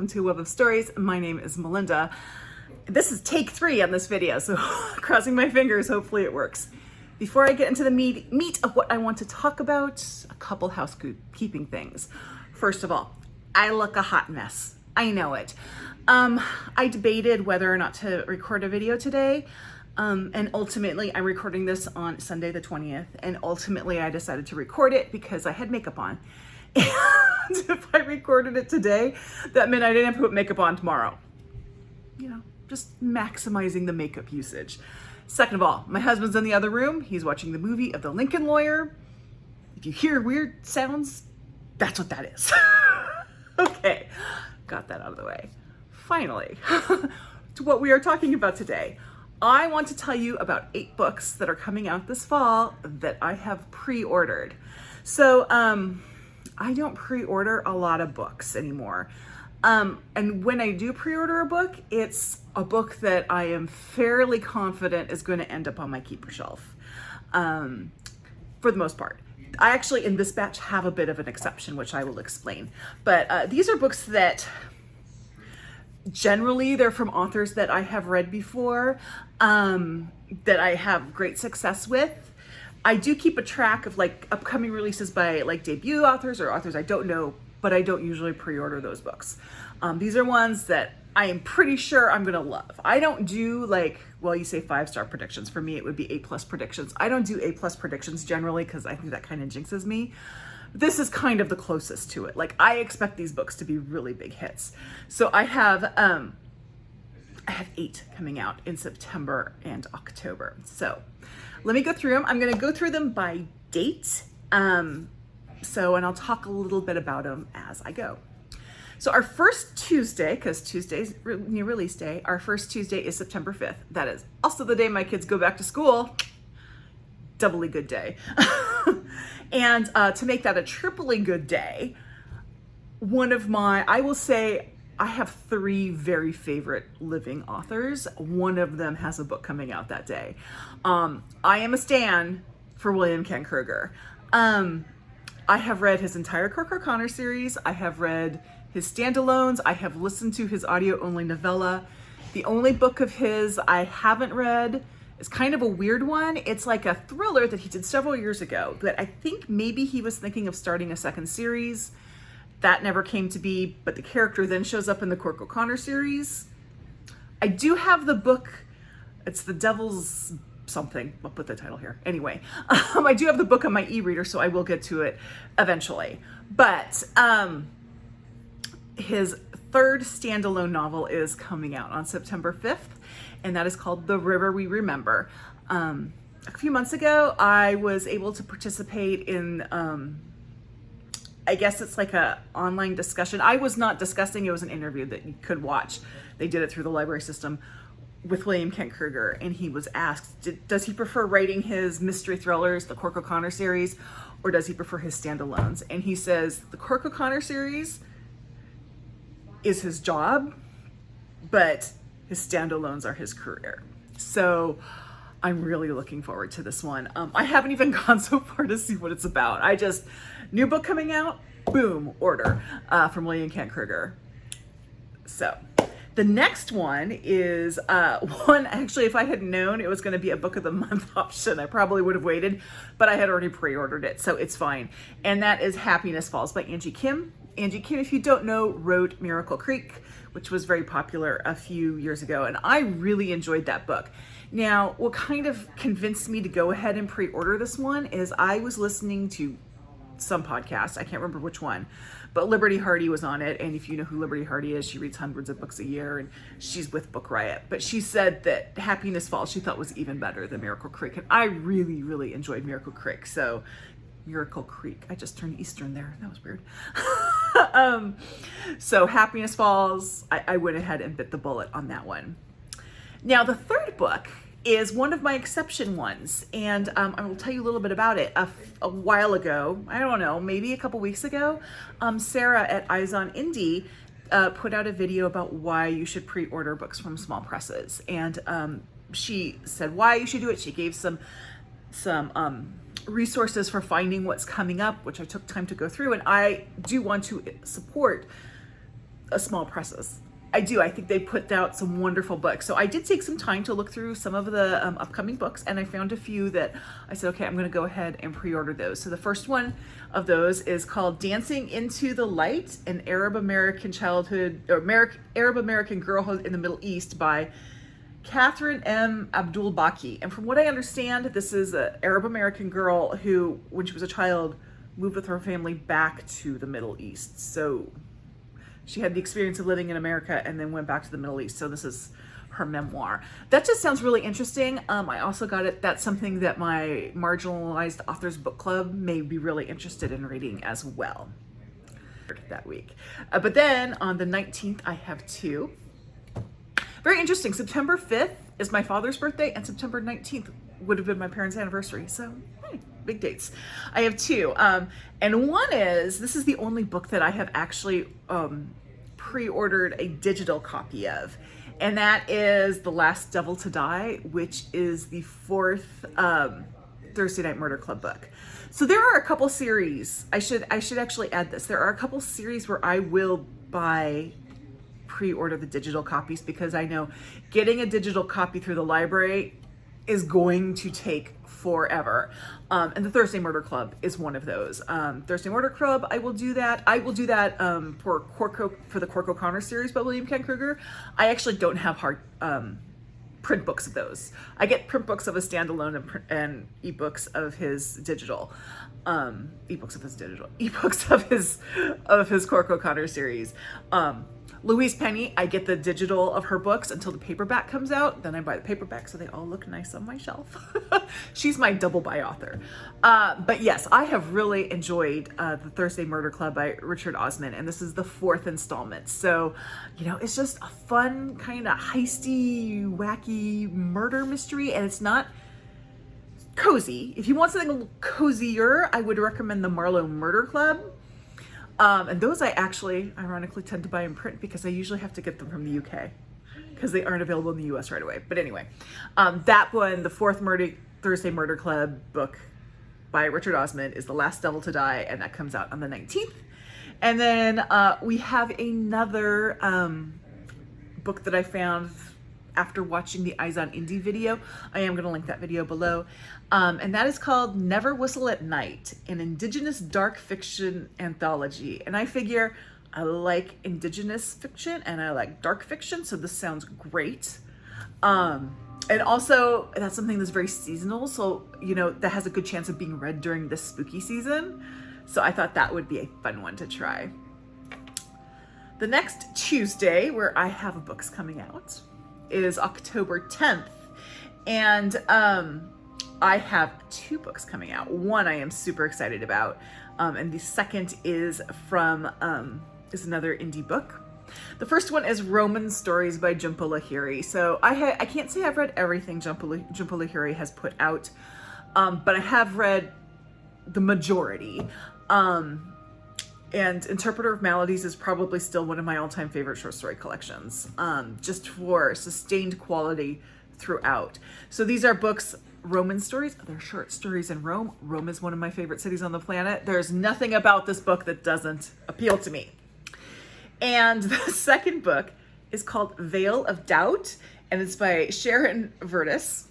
welcome to Web of Stories. My name is Melinda. This is take 3 on this video, so crossing my fingers, hopefully it works. Before I get into the meat of what I want to talk about, a couple housekeeping things. First of all, I look a hot mess. I know it. I debated whether or not to record a video today, and ultimately I'm recording this on Sunday the 20th, and ultimately I decided to record it because I had makeup on. And if I recorded it today, that meant I didn't have to put makeup on tomorrow. You know, just maximizing the makeup usage. Second of all, my husband's in the other room. He's watching the movie of the Lincoln Lawyer. If you hear weird sounds, that's what that is. Okay, got that out of the way. Finally, to what we are talking about today. I want to tell you about 8 books that are coming out this fall that I have pre-ordered. So, I don't pre-order a lot of books anymore. And when I do pre-order a book, it's a book that I am fairly confident is going to end up on my keeper shelf, for the most part. I actually, in this batch, have a bit of an exception, which I will explain. But these are books that generally they're from authors that I have read before, that I have great success with. I do keep a track of like upcoming releases by like debut authors or authors I don't know, but I don't usually pre-order those books. These are ones that I am pretty sure I'm gonna love. I don't do like, well, you say 5-star predictions. For me, it would be A+ predictions. I don't do A+ predictions generally because I think that kind of jinxes me. This is kind of the closest to it. Like, I expect these books to be really big hits. So I have 8 coming out in September and October. So let me go through them. I'm going to go through them by date. And I'll talk a little bit about them as I go. So our first Tuesday, because Tuesday's new release day, our first Tuesday is September 5th. That is also the day my kids go back to school. Doubly good day. And to make that a triply good day, I will say I have 3 very favorite living authors. One of them has a book coming out that day. I am a stan for William Kent Krueger. I have read his entire Kirk O'Connor series. I have read his standalones. I have listened to his audio-only novella. The only book of his I haven't read is kind of a weird one. It's like a thriller that he did several years ago that I think maybe he was thinking of starting a second series. That never came to be, but the character then shows up in the Kirk O'Connor series. I do have the book. It's The Devil's something. I'll put the title here. Anyway, I do have the book on my e-reader, so I will get to it eventually. But his 3rd standalone novel is coming out on September 5th, and that is called The River We Remember. A few months ago, I was able to participate in I guess it's like a online discussion. I was not discussing, it was an interview that you could watch. They did it through the library system with William Kent Krueger, and he was asked, does he prefer writing his mystery thrillers, the Kirk O'Connor series, or does he prefer his standalones? And he says the Kirk O'Connor series is his job, but his standalones are his career. So I'm really looking forward to this one. I haven't even gone so far to see what it's about. New book coming out, boom, order from William Kent Krueger. So the next one is one, actually, if I had known it was going to be a book of the month option, I probably would have waited, but I had already pre-ordered it, so it's fine. And that is Happiness Falls by Angie Kim. Angie Kim, if you don't know, wrote Miracle Creek, which was very popular a few years ago, and I really enjoyed that book. Now, what kind of convinced me to go ahead and pre-order this one is I was listening to some podcast, I can't remember which one, but Liberty Hardy was on it, and if you know who Liberty Hardy is, she reads hundreds of books a year, and she's with Book Riot, but she said that Happiness Falls she thought was even better than Miracle Creek, and I really, really enjoyed Miracle Creek. So Miracle Creek, I just turned Eastern there, that was weird. So Happiness Falls, I went ahead and bit the bullet on that one. Now the 3rd book is one of my exception ones, and I will tell you a little bit about it. A while ago, I don't know, maybe a couple weeks ago, Sarah at Eyes on Indie put out a video about why you should pre-order books from small presses, and she said why you should do it. She gave some resources for finding what's coming up, which I took time to go through, and I do want to support small presses. I do. I think they put out some wonderful books. So I did take some time to look through some of the upcoming books, and I found a few that I said, okay, I'm going to go ahead and pre-order those. So the first one of those is called Dancing into the Light, an Arab American Arab American Girlhood in the Middle East by Kathryn M. Abdul-Baki. And from what I understand, this is an Arab American girl who, when she was a child, moved with her family back to the Middle East. So she had the experience of living in America and then went back to the Middle East. So this is her memoir. That just sounds really interesting. I also got it. That's something that my marginalized authors book club may be really interested in reading as well that week. But then on the 19th, I have two. Very interesting. September 5th is my father's birthday, and September 19th would have been my parents' anniversary. So, hey, big dates. I have two. And one is, this is the only book that I have actually pre-ordered a digital copy of. And that is The Last Devil to Die, which is the fourth Thursday Night Murder Club book. So there are a couple series. I should actually add this. There are a couple series where I will pre-order the digital copies, because I know getting a digital copy through the library is going to take forever. And the Thursday Murder Club is one of those. Thursday Murder Club, I will do that. I will do that for the Cork O'Connor series by William Kent Krueger. I actually don't have hard print books of those. I get print books of his standalone and ebooks of his digital. Ebooks of his Cork O'Connor series. Louise Penny, I get the digital of her books until the paperback comes out. Then I buy the paperback so they all look nice on my shelf. She's my double buy author. But yes, I have really enjoyed the Thursday Murder Club by Richard Osman, and this is the fourth installment. So, it's just a fun, kind of heisty, wacky murder mystery, and it's not cozy. If you want something a little cozier, I would recommend the Marlowe Murder Club. And those I actually, ironically, tend to buy in print because I usually have to get them from the UK because they aren't available in the US right away. But anyway, that one, the fourth Thursday Murder Club book by Richard Osman, is The Last Devil to Die, and that comes out on the 19th. And then we have another book that I found after watching the Eyes on Indie video. I am going to link that video below. And that is called Never Whistle at Night, an Indigenous dark fiction anthology. And I figure I like Indigenous fiction and I like dark fiction, so this sounds great. And also, that's something that's very seasonal, so, that has a good chance of being read during this spooky season. So I thought that would be a fun one to try. The next Tuesday, where I have books coming out, is October 10th. And I have two books coming out. One I am super excited about, and the second is is another indie book. The first one is Roman Stories by Jhumpa Lahiri. So I can't say I've read everything Jhumpa Lahiri has put out, but I have read the majority. And Interpreter of Maladies is probably still one of my all-time favorite short story collections, just for sustained quality throughout. So these are books, Roman stories. They're short stories in Rome. Rome is one of my favorite cities on the planet. There's nothing about this book that doesn't appeal to me. And the second book is called Veil of Doubt, and it's by Sharon Virts.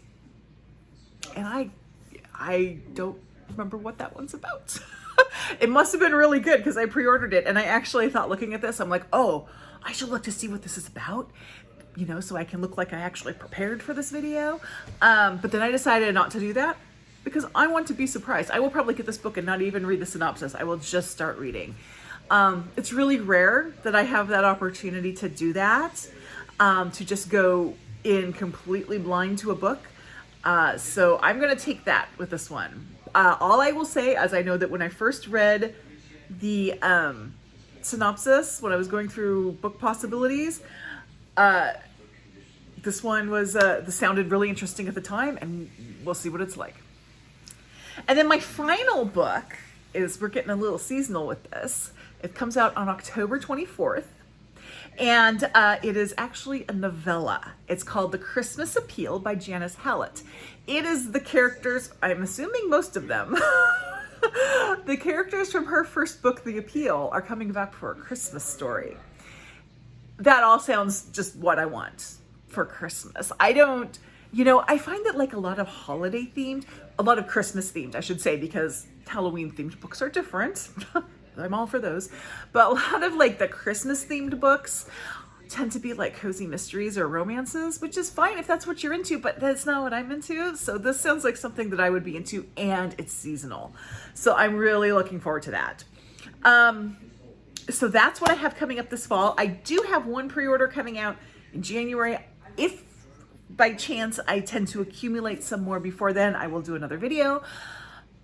And I don't remember what that one's about. It must have been really good because I pre-ordered it, and I actually thought, looking at this, I'm like, oh, I should look to see what this is about, so I can look like I actually prepared for this video. But then I decided not to do that because I want to be surprised. I will probably get this book and not even read the synopsis. I will just start reading. It's really rare that I have that opportunity to do that, to just go in completely blind to a book. So I'm going to take that with this one. All I will say, as I know that when I first read the synopsis, when I was going through book possibilities, this one was this sounded really interesting at the time, and we'll see what it's like. And then my final book is, we're getting a little seasonal with this. It comes out on October 24th, and it is actually a novella. It's called The Christmas Appeal by Janice Hallett. It is the characters, I'm assuming most of them, the characters from her first book, The Appeal, are coming back for a Christmas story. that all sounds just what I want for Christmas. I don't, I find that like a lot of holiday themed, a lot of Christmas themed, I should say, because Halloween themed books are different. I'm all for those. But a lot of like the Christmas themed books tend to be like cozy mysteries or romances, which is fine if that's what you're into, but that's not what I'm into. So this sounds like something that I would be into, and it's seasonal. So I'm really looking forward to that. So that's what I have coming up this fall. I do have one pre-order coming out in January. If by chance I tend to accumulate some more before then, I will do another video.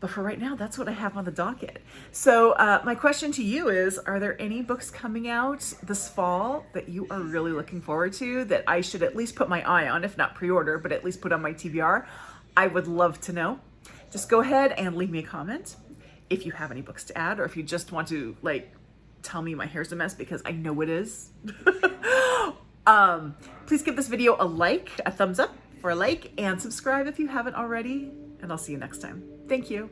But for right now, that's what I have on the docket. So my question to you is, are there any books coming out this fall that you are really looking forward to that I should at least put my eye on, if not pre-order, but at least put on my TBR? I would love to know. Just go ahead and leave me a comment if you have any books to add, or if you just want to like tell me my hair's a mess, because I know it is. Please give this video a like, a thumbs up for a like, and subscribe if you haven't already. And I'll see you next time. Thank you.